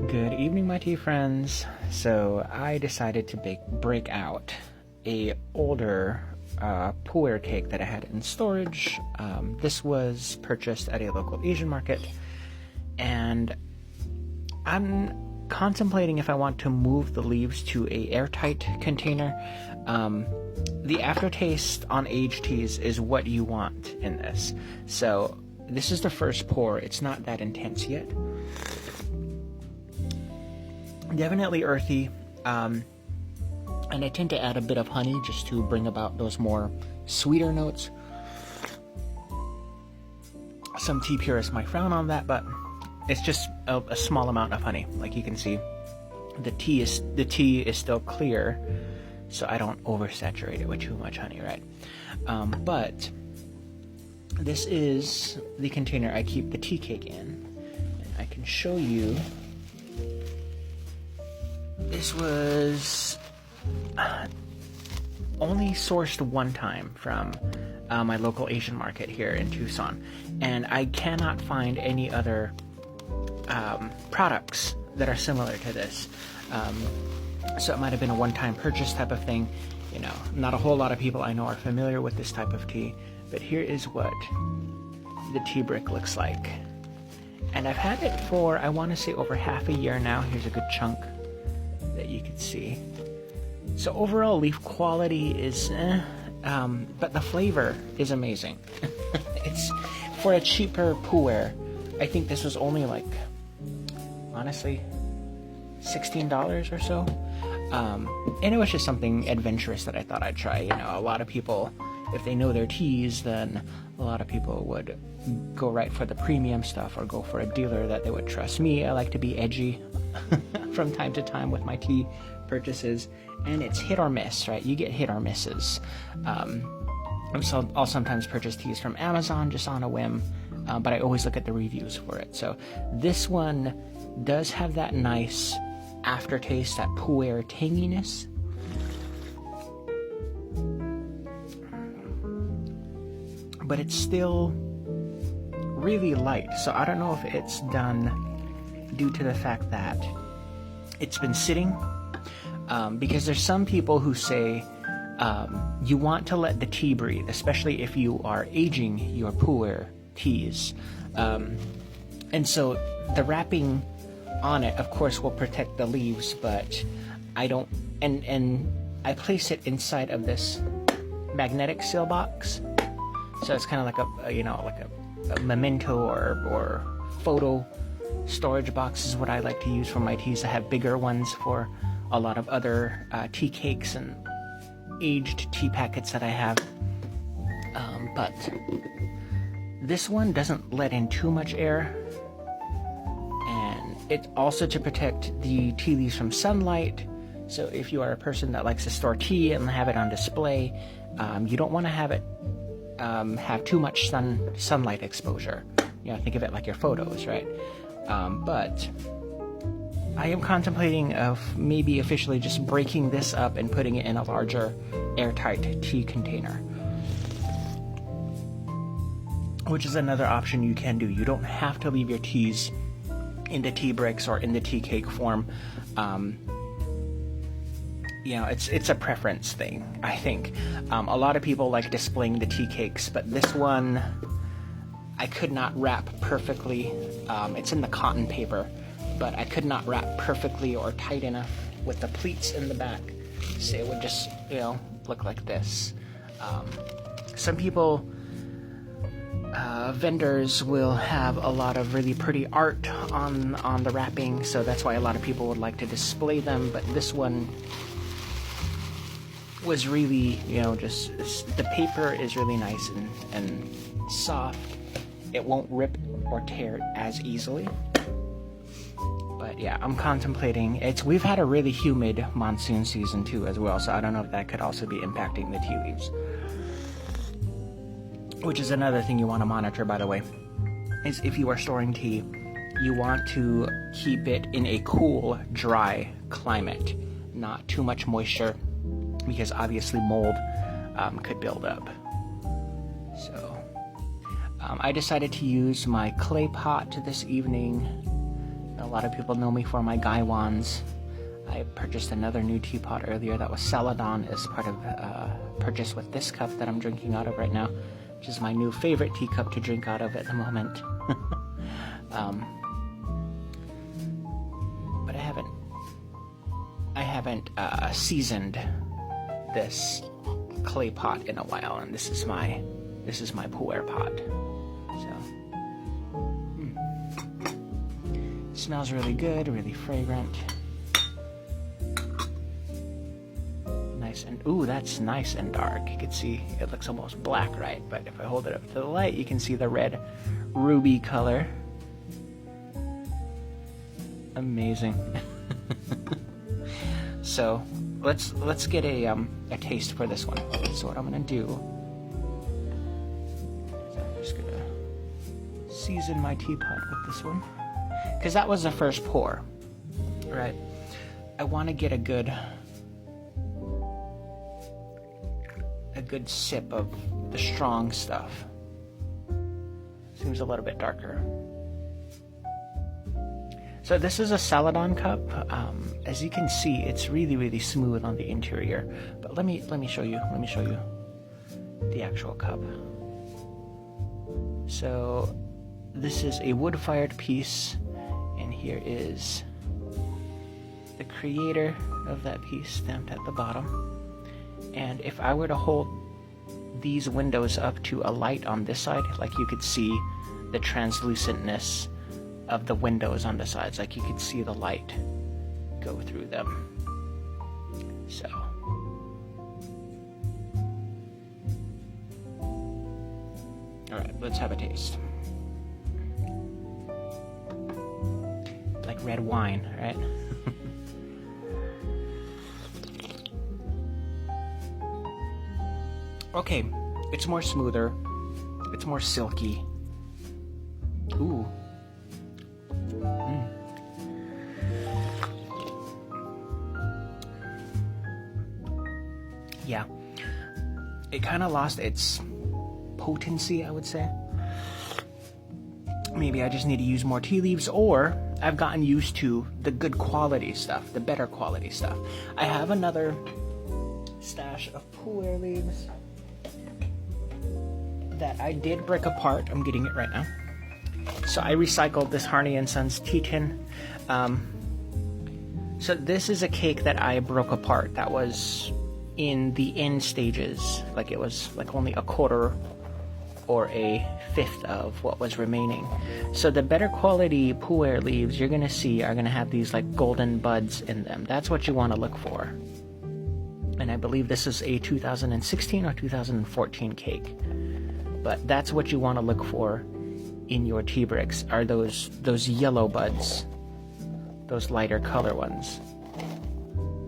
Good evening, my tea friends. So I decided to break out a older Puer cake that I had in storage. This was purchased at a local Asian market, and I'm contemplating if I want to move the leaves to a airtight container. The aftertaste on aged teas is what you want in this. So this is the first pour. It's not that intense yet. Definitely earthy, and I tend to add a bit of honey just to bring about those more sweeter notes. Some tea purists might frown on that, but it's just a small amount of honey. Like you can see, the tea is still clear, so I don't oversaturate it with too much honey, right? But this is the container I keep the tea cake in, and I can show you. This was only sourced one time from my local Asian market here in Tucson, and I cannot find any other products that are similar to this. So it might have been a one-time purchase type of thing. You know, not a whole lot of people I know are familiar with this type of tea, but here is what the tea brick looks like. And I've had it for, I want to say, over half a year now. Here's a good chunk that you can see. So overall leaf quality is but the flavor is amazing. It's for a cheaper Puer. I think this was only like, honestly, $16 or so. And it was just something adventurous that I thought I'd try. You know, a lot of people, if they know their teas, then a lot of people would go right for the premium stuff or go for a dealer that they would trust. Me, I like to be edgy from time to time with my tea purchases, and it's hit or miss, right? You get hit or misses. I'll sometimes purchase teas from Amazon just on a whim, but I always look at the reviews for it. So this one does have that nice aftertaste, that Puer tanginess. But it's still really light, so I don't know if it's done due to the fact that it's been sitting, because there's some people who say you want to let the tea breathe, especially if you are aging your Puer teas, and so the wrapping on it, of course, will protect the leaves, but I don't, and I place it inside of this magnetic seal box, so it's kind of like a memento or photo storage box is what I like to use for my teas. I have bigger ones for a lot of other tea cakes and aged tea packets that I have, but this one doesn't let in too much air, and it's also to protect the tea leaves from sunlight. So if you are a person that likes to store tea and have it on display, you don't want to have it have too much sunlight exposure. You know, think of it like your photos, right? But I am contemplating of maybe officially just breaking this up and putting it in a larger airtight tea container, which is another option you can do. You don't have to leave your teas in the tea bricks or in the tea cake form. You know, it's a preference thing, I think. A lot of people like displaying the tea cakes, but this one I could not wrap perfectly. It's in the cotton paper, but I could not wrap perfectly or tight enough with the pleats in the back, so it would just, you know, look like this. Some people, vendors will have a lot of really pretty art on the wrapping, so that's why a lot of people would like to display them, but this one was really, you know, just the paper is really nice and soft. It won't rip or tear as easily. But yeah, I'm contemplating. We've had a really humid monsoon season too as well, so I don't know if that could also be impacting the tea leaves. Which is another thing you want to monitor, by the way, is if you are storing tea, you want to keep it in a cool, dry climate, not too much moisture, because obviously mold could build up. So I decided to use my clay pot this evening. a lot of people know me for my gaiwans. I purchased another new teapot earlier that was Celadon as part of purchase with this cup that I'm drinking out of right now, which is my new favorite teacup to drink out of at the moment. But I haven't seasoned this clay pot in a while, and this is my Puer pot. So it smells really good, really fragrant. Nice and ooh, that's nice and dark. You can see it looks almost black, right? But if I hold it up to the light, you can see the red ruby color. Amazing. So let's get a taste for this one. So what I'm gonna do is I'm just gonna season my teapot with this one, because that was the first pour, right? I want to get a good sip of the strong stuff. Seems a little bit darker. So this is a Celadon cup. As you can see, it's really smooth on the interior. But let me show you. Let me show you the actual cup. So this is a wood-fired piece, and here is the creator of that piece stamped at the bottom. And if I were to hold these windows up to a light on this side, like you could see the translucentness of the windows on the sides, like you could see the light go through them. So all right, let's have a taste. Like red wine, right? Okay, it's more smoother, it's more silky. Ooh. Yeah, it kind of lost its potency, I would say. Maybe I just need to use more tea leaves, or I've gotten used to the good quality stuff, the better quality stuff. I have another stash of Puer leaves that I did break apart. I'm getting it right now. So I recycled this Harney & Sons tea tin. So this is a cake that I broke apart that was in the end stages, like it was like only a quarter or a fifth of what was remaining. So the better quality Puer leaves you're gonna see are gonna have these like golden buds in them. That's what you want to look for. And I believe this is a 2016 or 2014 cake. But that's what you want to look for in your tea bricks, are those yellow buds, those lighter color ones.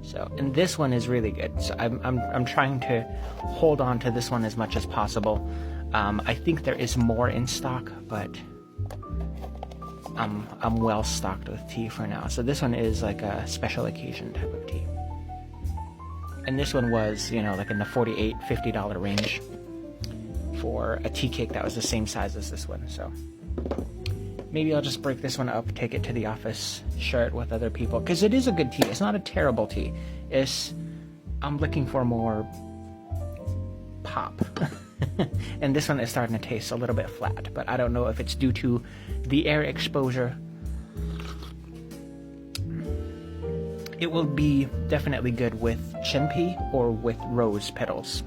So, and this one is really good. So I'm trying to hold on to this one as much as possible. I think there is more in stock, but I'm well stocked with tea for now. So this one is like a special occasion type of tea. And this one was, you know, like in the $48, $50 range for a tea cake that was the same size as this one. So maybe I'll just break this one up, take it to the office, share it with other people, because it is a good tea. It's not a terrible tea. I'm looking for more pop. And this one is starting to taste a little bit flat, but I don't know if it's due to the air exposure. It will be definitely good with chen or with rose petals.